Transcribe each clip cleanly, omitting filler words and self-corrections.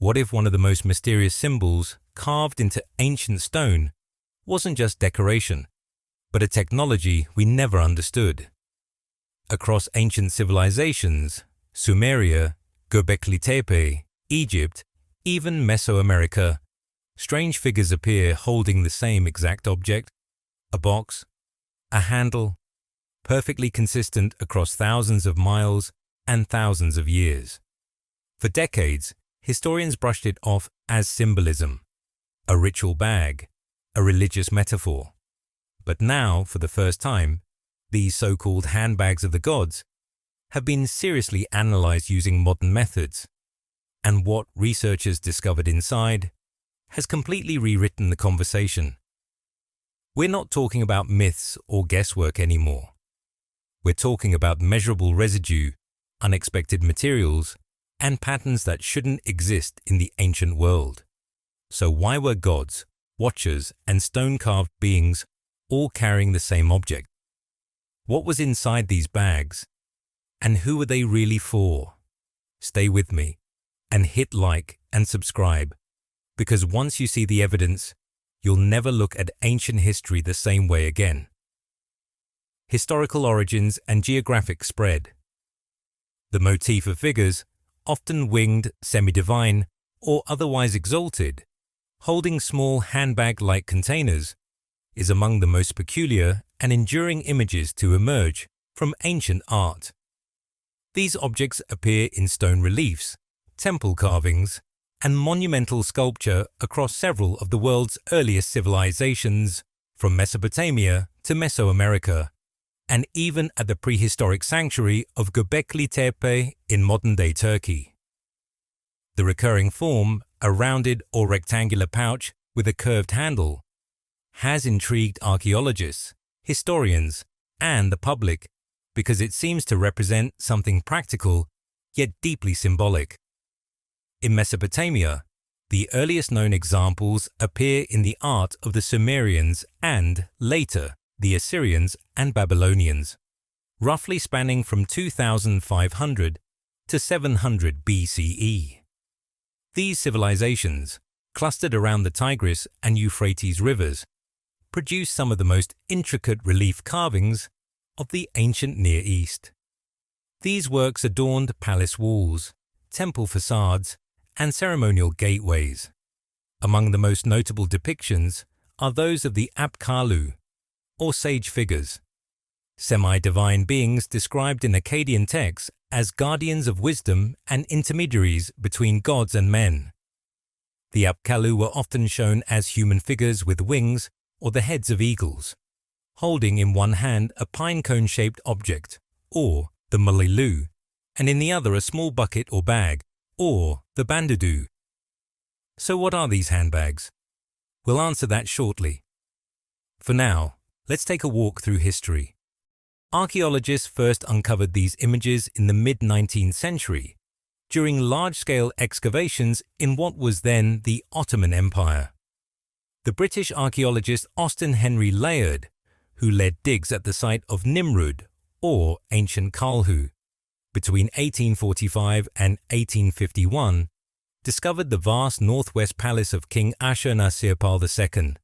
What if one of the most mysterious symbols carved into ancient stone wasn't just decoration, but a technology we never understood? Across ancient civilizations, Sumeria, Göbekli Tepe, Egypt, even Mesoamerica, strange figures appear holding the same exact object, a box, a handle, perfectly consistent across thousands of miles and thousands of years. For decades, historians brushed it off as symbolism, a ritual bag, a religious metaphor. But now, for the first time, these so-called handbags of the gods have been seriously analyzed using modern methods, and what researchers discovered inside has completely rewritten the conversation. We're not talking about myths or guesswork anymore. We're talking about measurable residue, unexpected materials, and patterns that shouldn't exist in the ancient world. So why were gods, watchers, and stone-carved beings all carrying the same object? What was inside these bags? And who were they really for? Stay with me and hit like and subscribe, because once you see the evidence, you'll never look at ancient history the same way again. Historical origins and geographic spread. The motif of figures, often winged, semi-divine, or otherwise exalted, holding small handbag-like containers, is among the most peculiar and enduring images to emerge from ancient art. These objects appear in stone reliefs, temple carvings, and monumental sculpture across several of the world's earliest civilizations, from Mesopotamia to Mesoamerica, and even at the prehistoric sanctuary of Göbekli Tepe in modern-day Turkey. The recurring form, a rounded or rectangular pouch with a curved handle, has intrigued archaeologists, historians, and the public because it seems to represent something practical yet deeply symbolic. In Mesopotamia, the earliest known examples appear in the art of the Sumerians and, later, the Assyrians and Babylonians, roughly spanning from 2500 to 700 BCE. These civilizations, clustered around the Tigris and Euphrates rivers, produce some of the most intricate relief carvings of the ancient Near East. These works adorned palace walls, temple facades, and ceremonial gateways. Among the most notable depictions are those of the Apkallu, or sage figures, semi-divine beings described in Akkadian texts as guardians of wisdom and intermediaries between gods and men. The Apkallu were often shown as human figures with wings or the heads of eagles, holding in one hand a pine cone-shaped object, or the malilu, and in the other a small bucket or bag, or the bandudu. So what are these handbags? We'll answer that shortly. For now, let's take a walk through history. Archaeologists first uncovered these images in the mid-19th century, during large-scale excavations in what was then the Ottoman Empire. The British archaeologist Austen Henry Layard, who led digs at the site of Nimrud, or ancient Kalhu, between 1845 and 1851, discovered the vast northwest palace of King Ashurnasirpal II.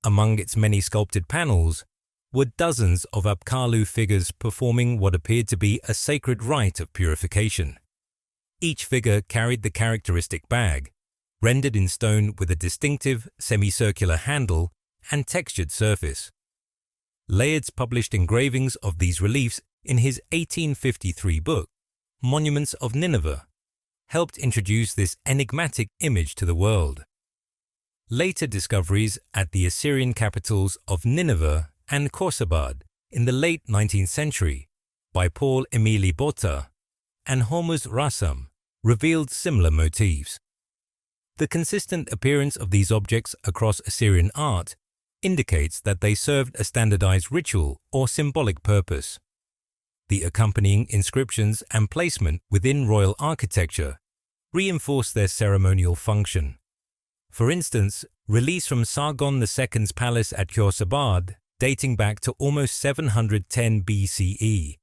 Among its many sculpted panels were dozens of Apkallu figures performing what appeared to be a sacred rite of purification. Each figure carried the characteristic bag, rendered in stone with a distinctive semicircular handle and textured surface. Layard's published engravings of these reliefs in his 1853 book, Monuments of Nineveh, helped introduce this enigmatic image to the world. Later discoveries at the Assyrian capitals of Nineveh and Khorsabad in the late 19th century by Paul Émile Botta and Hormuz Rassam revealed similar motifs. The consistent appearance of these objects across Assyrian art indicates that they served a standardized ritual or symbolic purpose. The accompanying inscriptions and placement within royal architecture reinforce their ceremonial function. For instance, reliefs from Sargon II's palace at Khorsabad, dating back to almost 710 BCE,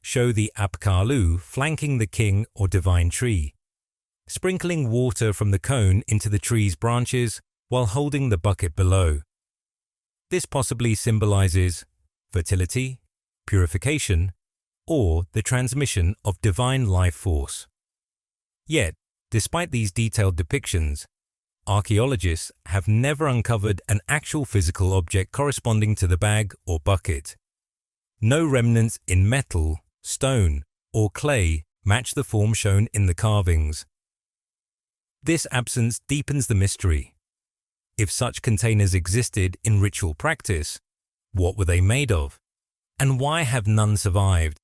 show the Apkallu flanking the king or divine tree, sprinkling water from the cone into the tree's branches while holding the bucket below. This possibly symbolizes fertility, purification, or the transmission of divine life force. Yet, despite these detailed depictions, archaeologists have never uncovered an actual physical object corresponding to the bag or bucket. No remnants in metal, stone, or clay match the form shown in the carvings. This absence deepens the mystery. If such containers existed in ritual practice, what were they made of? And why have none survived?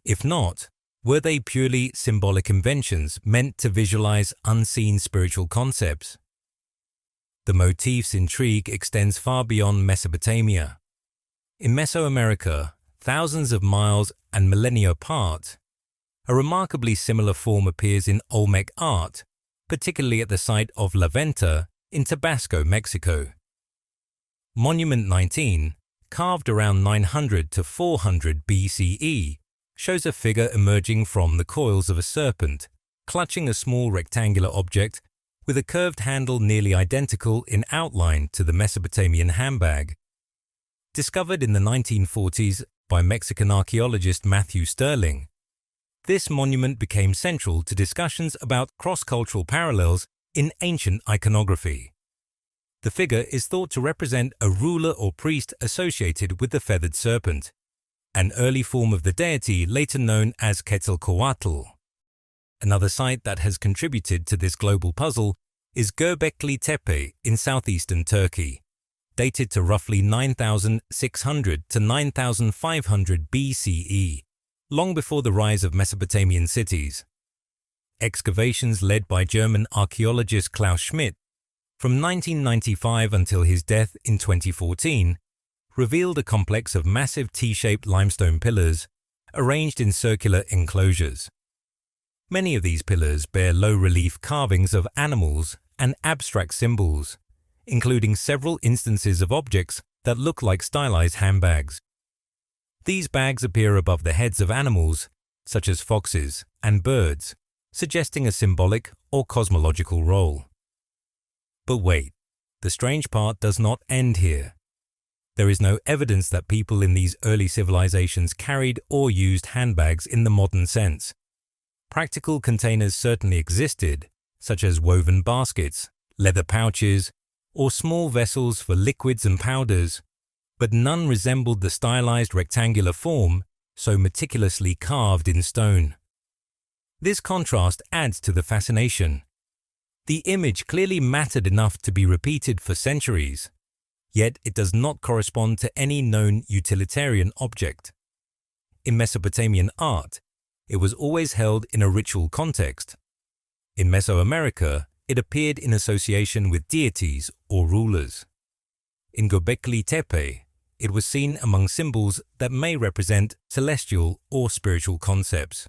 If not, were they purely symbolic inventions meant to visualize unseen spiritual concepts? The motif's intrigue extends far beyond Mesopotamia. In Mesoamerica, thousands of miles and millennia apart, a remarkably similar form appears in Olmec art, particularly at the site of La Venta in Tabasco, Mexico. Monument 19, carved around 900 to 400 BCE, shows a figure emerging from the coils of a serpent, clutching a small rectangular object with a curved handle nearly identical in outline to the Mesopotamian handbag. Discovered in the 1940s by Mexican archaeologist Matthew Sterling, this monument became central to discussions about cross-cultural parallels in ancient iconography. The figure is thought to represent a ruler or priest associated with the feathered serpent, an early form of the deity later known as Quetzalcoatl. Another site that has contributed to this global puzzle is Göbekli Tepe in southeastern Turkey, dated to roughly 9,600 to 9,500 BCE, long before the rise of Mesopotamian cities. Excavations led by German archaeologist Klaus Schmidt from 1995 until his death in 2014 revealed a complex of massive T-shaped limestone pillars arranged in circular enclosures. Many of these pillars bear low-relief carvings of animals and abstract symbols, including several instances of objects that look like stylized handbags. These bags appear above the heads of animals, such as foxes and birds, suggesting a symbolic or cosmological role. But wait, the strange part does not end here. There is no evidence that people in these early civilizations carried or used handbags in the modern sense. Practical containers certainly existed, such as woven baskets, leather pouches, or small vessels for liquids and powders, but none resembled the stylized rectangular form so meticulously carved in stone. This contrast adds to the fascination. The image clearly mattered enough to be repeated for centuries, yet it does not correspond to any known utilitarian object. In Mesopotamian art, it was always held in a ritual context. In Mesoamerica, it appeared in association with deities or rulers. In Göbekli Tepe, it was seen among symbols that may represent celestial or spiritual concepts.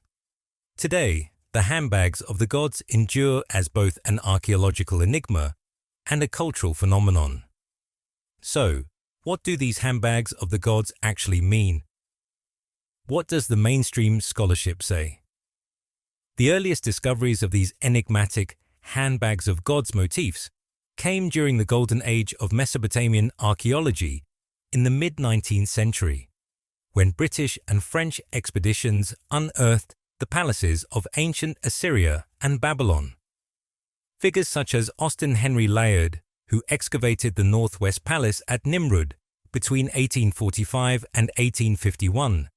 Today, the handbags of the gods endure as both an archaeological enigma and a cultural phenomenon. So, what do these handbags of the gods actually mean? What does the mainstream scholarship say? The earliest discoveries of these enigmatic handbags of gods motifs came during the golden age of Mesopotamian archaeology in the mid-19th century, when British and French expeditions unearthed the palaces of ancient Assyria and Babylon. Figures such as Austin Henry Layard, who excavated the Northwest Palace at Nimrud between 1845 and 1851,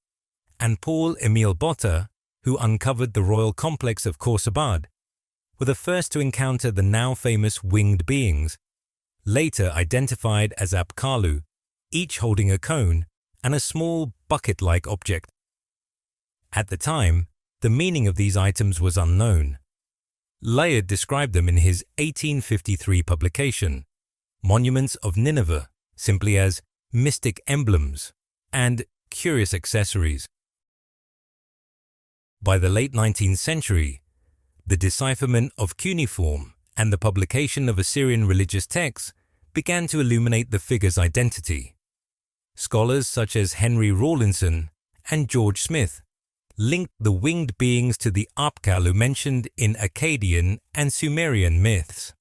and Paul-Émile Botta, who uncovered the royal complex of Khorsabad, were the first to encounter the now famous winged beings, later identified as Apkallu, each holding a cone and a small bucket-like object. At the time, the meaning of these items was unknown. Layard described them in his 1853 publication, Monuments of Nineveh, simply as mystic emblems and curious accessories. By the late 19th century, the decipherment of cuneiform and the publication of Assyrian religious texts began to illuminate the figure's identity. Scholars such as Henry Rawlinson and George Smith linked the winged beings to the Apkallu mentioned in Akkadian and Sumerian myths.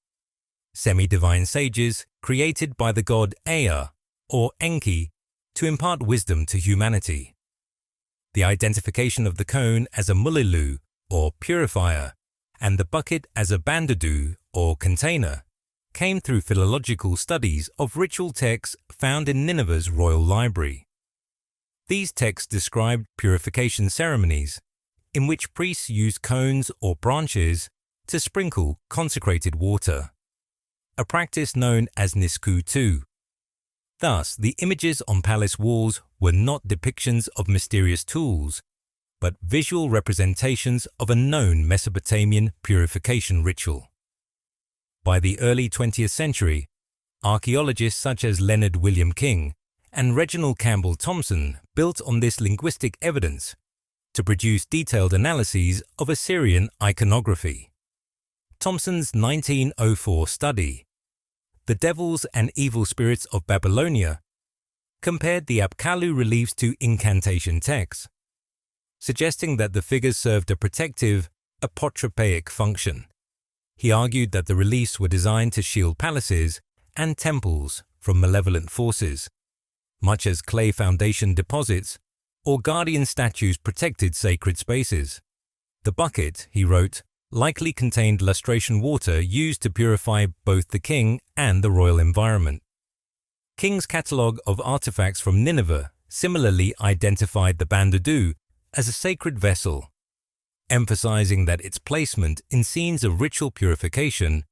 Semi-divine sages created by the god Ea or Enki to impart wisdom to humanity. The identification of the cone as a mulilu or purifier and the bucket as a bandadu or container came through philological studies of ritual texts found in Nineveh's royal library. These texts described purification ceremonies in which priests used cones or branches to sprinkle consecrated water, a practice known as nisku. Thus, the images on palace walls were not depictions of mysterious tools, but visual representations of a known Mesopotamian purification ritual. By the early 20th century, archaeologists such as Leonard William King and Reginald Campbell Thompson built on this linguistic evidence to produce detailed analyses of Assyrian iconography. Thompson's 1904 study, The Devils and Evil Spirits of Babylonia, compared the Apkallu reliefs to incantation texts, suggesting that the figures served a protective, apotropaic function. He argued that the reliefs were designed to shield palaces and temples from malevolent forces, much as clay foundation deposits or guardian statues protected sacred spaces. The bucket, he wrote, likely contained lustration water used to purify both the king and the royal environment. King's catalogue of artifacts from Nineveh similarly identified the bandadu as a sacred vessel, emphasizing that its placement in scenes of ritual purification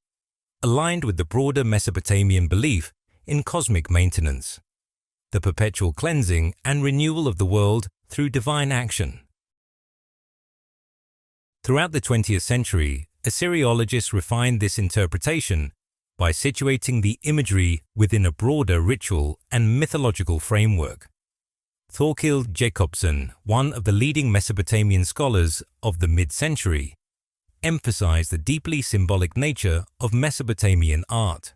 aligned with the broader Mesopotamian belief in cosmic maintenance, the perpetual cleansing and renewal of the world through divine action. Throughout the 20th century, Assyriologists refined this interpretation by situating the imagery within a broader ritual and mythological framework. Thorkild Jacobsen, one of the leading Mesopotamian scholars of the mid-century, emphasized the deeply symbolic nature of Mesopotamian art.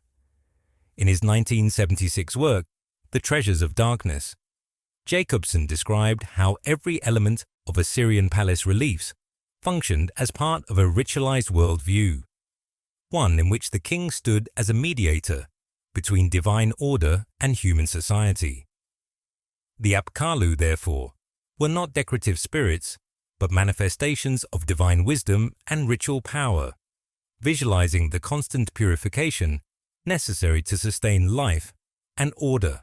In his 1976 work, The Treasures of Darkness, Jacobsen described how every element of Assyrian palace reliefs functioned as part of a ritualized worldview, one in which the king stood as a mediator between divine order and human society. The Apkallu, therefore, were not decorative spirits, but manifestations of divine wisdom and ritual power, visualizing the constant purification necessary to sustain life and order.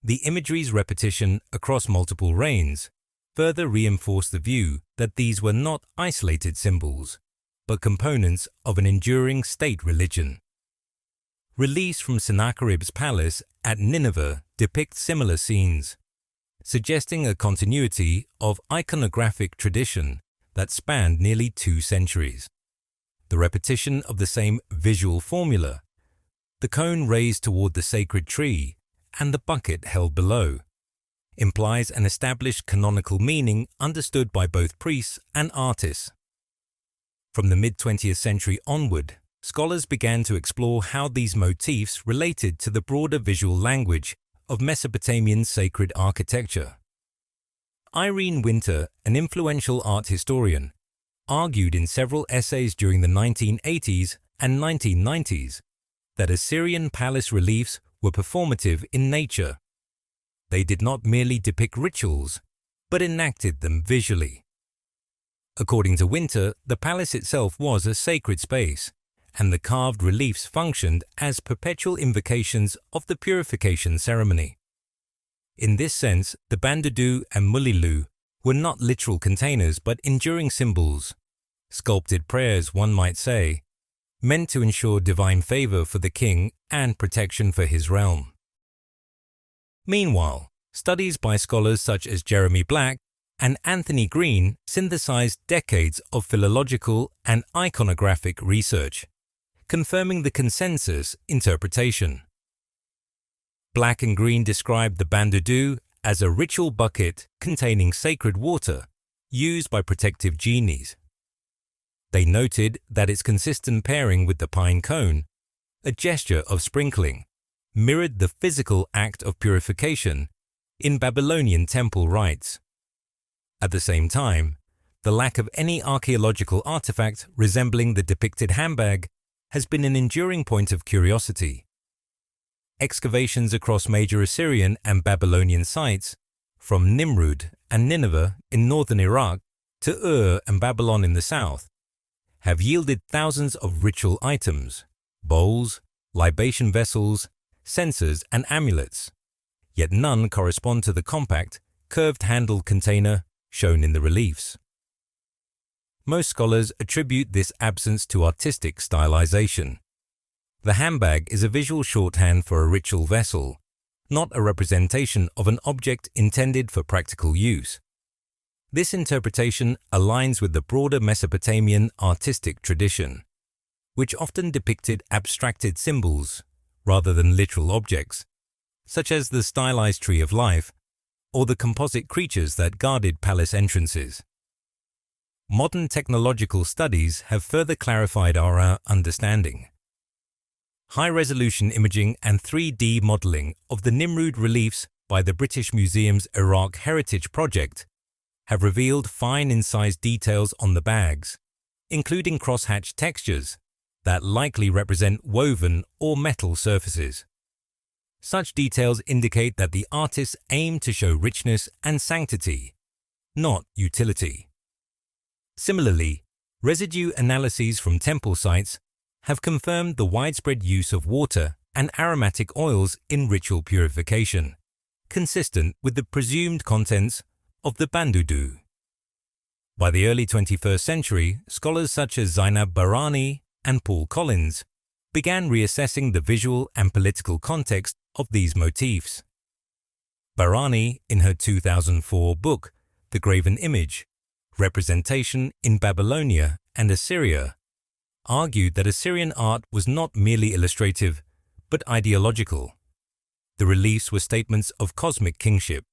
The imagery's repetition across multiple reigns further reinforced the view that these were not isolated symbols, but components of an enduring state religion. Reliefs from Sennacherib's palace at Nineveh depict similar scenes, suggesting a continuity of iconographic tradition that spanned nearly 2 centuries. The repetition of the same visual formula, the cone raised toward the sacred tree and the bucket held below, implies an established canonical meaning understood by both priests and artists. From the mid-20th century onward, scholars began to explore how these motifs related to the broader visual language of Mesopotamian sacred architecture. Irene Winter, an influential art historian, argued in several essays during the 1980s and 1990s that Assyrian palace reliefs were performative in nature. They did not merely depict rituals, but enacted them visually. According to Winter, the palace itself was a sacred space, and the carved reliefs functioned as perpetual invocations of the purification ceremony. In this sense, the bandadu and mulilu were not literal containers but enduring symbols, sculpted prayers, one might say, meant to ensure divine favor for the king and protection for his realm. Meanwhile, studies by scholars such as Jeremy Black and Anthony Green synthesized decades of philological and iconographic research, confirming the consensus interpretation. Black and Green described the bandadu as a ritual bucket containing sacred water used by protective genies. They noted that its consistent pairing with the pine cone, a gesture of sprinkling, mirrored the physical act of purification in Babylonian temple rites. At the same time, the lack of any archaeological artifact resembling the depicted handbag has been an enduring point of curiosity. Excavations across major Assyrian and Babylonian sites, from Nimrud and Nineveh in northern Iraq to Ur and Babylon in the south, have yielded thousands of ritual items, bowls, libation vessels, censers, and amulets, yet none correspond to the compact, curved-handled container shown in the reliefs. Most scholars attribute this absence to artistic stylization. The handbag is a visual shorthand for a ritual vessel, not a representation of an object intended for practical use. This interpretation aligns with the broader Mesopotamian artistic tradition, which often depicted abstracted symbols rather than literal objects, such as the stylized tree of life or the composite creatures that guarded palace entrances. Modern technological studies have further clarified our understanding. High-resolution imaging and 3D modeling of the Nimrud reliefs by the British Museum's Iraq Heritage Project have revealed fine incised details on the bags, including crosshatch textures that likely represent woven or metal surfaces. Such details indicate that the artists aim to show richness and sanctity, not utility. Similarly, residue analyses from temple sites have confirmed the widespread use of water and aromatic oils in ritual purification, consistent with the presumed contents of the bandudu. By the early 21st century, scholars such as Zainab Bahrani and Paul Collins began reassessing the visual and political context of these motifs. Bahrani, in her 2004 book, The Graven Image, Representation in Babylonia and Assyria, argued that Assyrian art was not merely illustrative, but ideological. The reliefs were statements of cosmic kingship,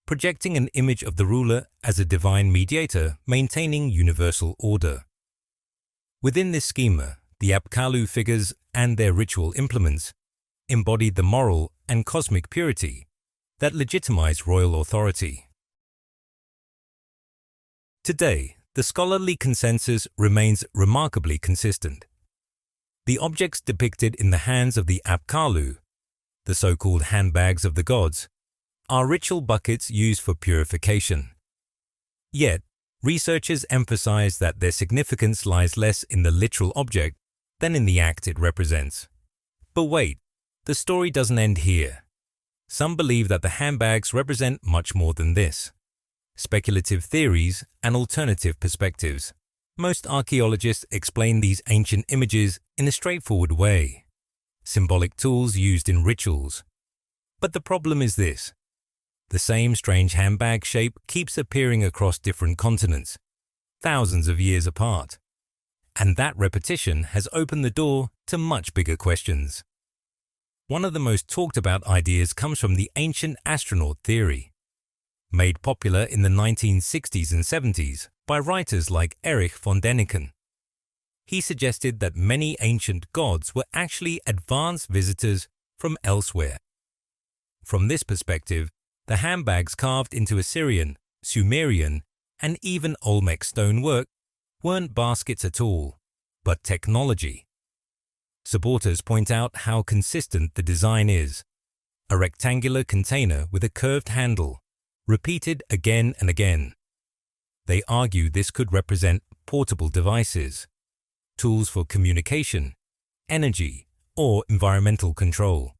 projecting an image of the ruler as a divine mediator maintaining universal order. Within this schema, the Apkallu figures and their ritual implements embodied the moral and cosmic purity that legitimized royal authority. Today, the scholarly consensus remains remarkably consistent. The objects depicted in the hands of the Apkallu, the so-called handbags of the gods, are ritual buckets used for purification. Yet, researchers emphasize that their significance lies less in the literal object than in the act it represents. But wait, the story doesn't end here. Some believe that the handbags represent much more than this. Speculative theories and alternative perspectives. Most archaeologists explain these ancient images in a straightforward way. Symbolic tools used in rituals. But the problem is this. The same strange handbag shape keeps appearing across different continents, thousands of years apart. And that repetition has opened the door to much bigger questions. One of the most talked about ideas comes from the ancient astronaut theory, made popular in the 1960s and 70s by writers like Erich von Däniken. He suggested that many ancient gods were actually advanced visitors from elsewhere. From this perspective, the handbags carved into Assyrian, Sumerian, and even Olmec stonework weren't baskets at all, but technology. Supporters point out how consistent the design is: a rectangular container with a curved handle, repeated again and again. They argue this could represent portable devices, tools for communication, energy, or environmental control,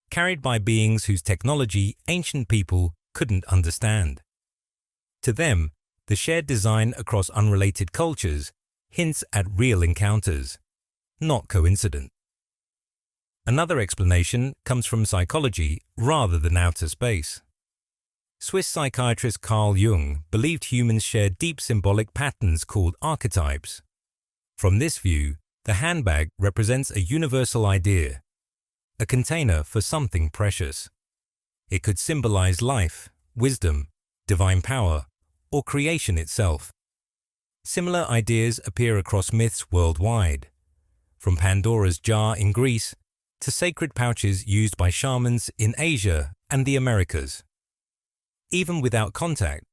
carried by beings whose technology ancient people couldn't understand. To them, the shared design across unrelated cultures hints at real encounters, not coincident. Another explanation comes from psychology rather than outer space. Swiss psychiatrist Carl Jung believed humans share deep symbolic patterns called archetypes. From this view, the handbag represents a universal idea, a container for something precious. It could symbolize life, wisdom, divine power, or creation itself. Similar ideas appear across myths worldwide, from Pandora's jar in Greece to sacred pouches used by shamans in Asia and the Americas. Even without contact,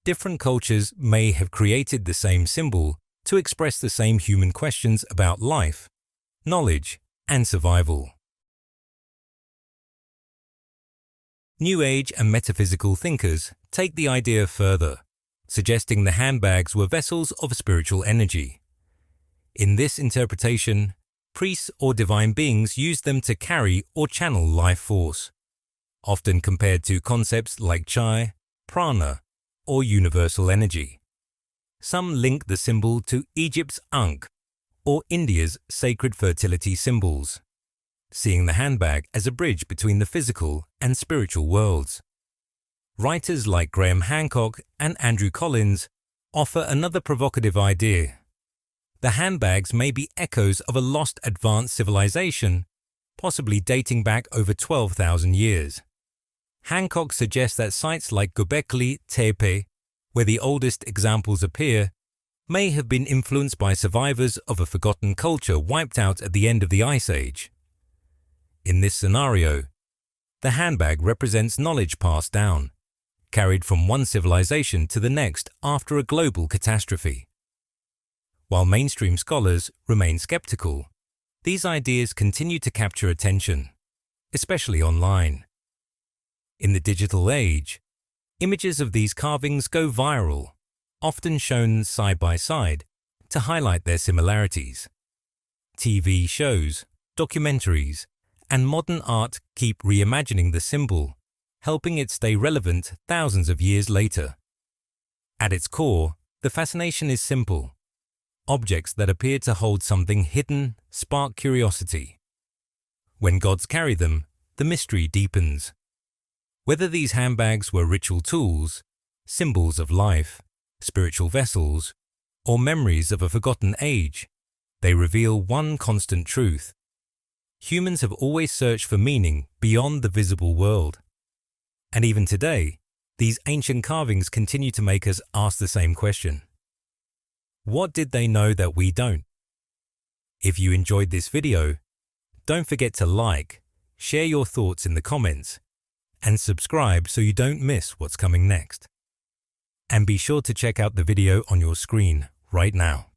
Different cultures may have created the same symbol to express the same human questions about life, knowledge, and survival. New Age and metaphysical thinkers take the idea further, suggesting the handbags were vessels of spiritual energy. In this interpretation, priests or divine beings used them to carry or channel life force, often compared to concepts like chai, prana, or universal energy. Some link the symbol to Egypt's Ankh or India's sacred fertility symbols, seeing the handbag as a bridge between the physical and spiritual worlds. Writers like Graham Hancock and Andrew Collins offer another provocative idea. The handbags may be echoes of a lost advanced civilization, possibly dating back over 12,000 years. Hancock suggests that sites like Göbekli Tepe, where the oldest examples appear, may have been influenced by survivors of a forgotten culture wiped out at the end of the Ice Age. In this scenario, the handbag represents knowledge passed down, carried from one civilization to the next after a global catastrophe. While mainstream scholars remain skeptical, these ideas continue to capture attention, especially online. In the digital age, images of these carvings go viral, often shown side by side to highlight their similarities. TV shows, documentaries, and modern art keep reimagining the symbol, helping it stay relevant thousands of years later. At its core, the fascination is simple. Objects that appear to hold something hidden spark curiosity. When gods carry them, the mystery deepens. Whether these handbags were ritual tools, symbols of life, spiritual vessels, or memories of a forgotten age, they reveal one constant truth. Humans have always searched for meaning beyond the visible world. And even today, these ancient carvings continue to make us ask the same question. What did they know that we don't? If you enjoyed this video, don't forget to like, share your thoughts in the comments, and subscribe so you don't miss what's coming next. And be sure to check out the video on your screen right now.